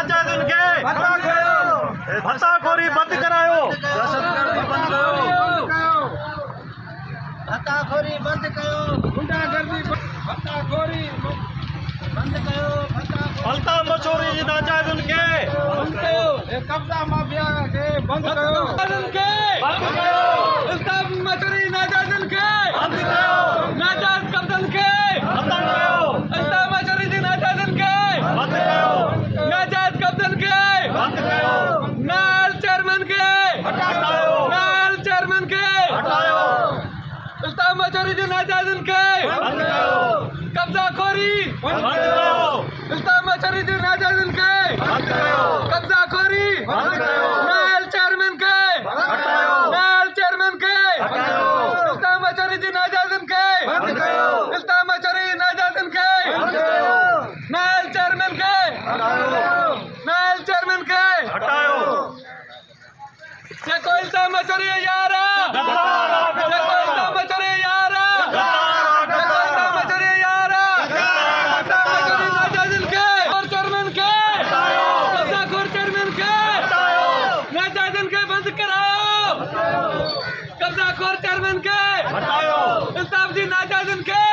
नाजायज इनके भत्ताखोरी बंद करायो, भत्ताखोरी बंद कयो, गुंडागर्दी भत्ताखोरी बंद कयो, फलता मचोरी जी नाजायज इनके बंद कयो, कब्जा माफिया के बंद कयो, बंद कयो, इल्जाम मचोरी नाजायज इनके बंद कयो, नाजायज कब्जन के बंद कयो, इल्जाम मचोरी जी नाजायज इनके बंद कयो, नाजायज कब्जन के बंद कयो, नाल चेयरमैन के हटायो, नाल चेयरमैन के हटायो, इल्जाम मचोरी जी नाजायज इनके बंद कयो, कब्जाखोरी बंद कयो, इल्जाम मचोरी जी नाजायज इनके बंद कयो, कब्जाखोरी बंद कयो, नाल चेयरमैन के हटायो, नाल चेयरमैन के हटायो, इल्जाम मचोरी जी नाजायज इनके बंद कयो, इल्जाम मचोरी नाजायज इनके बंद कयो, नाल चेयरमैन के हटायो, नाल चेयरमैन के हटायो, देखो इल्जाम मचोरी यारा, देखो इल्जाम मचोरी यारा, देखो इल्जाम मचोरी यारा, इल्जाम मचोरी नाजायज इनके और चेयरमैन के कब्जाखोर चेयरमैन के नाजायज इनके बंद कराओ, कब्जाखोर चेयरमैन के हटायो, इल्जाम जी नाजायज इनके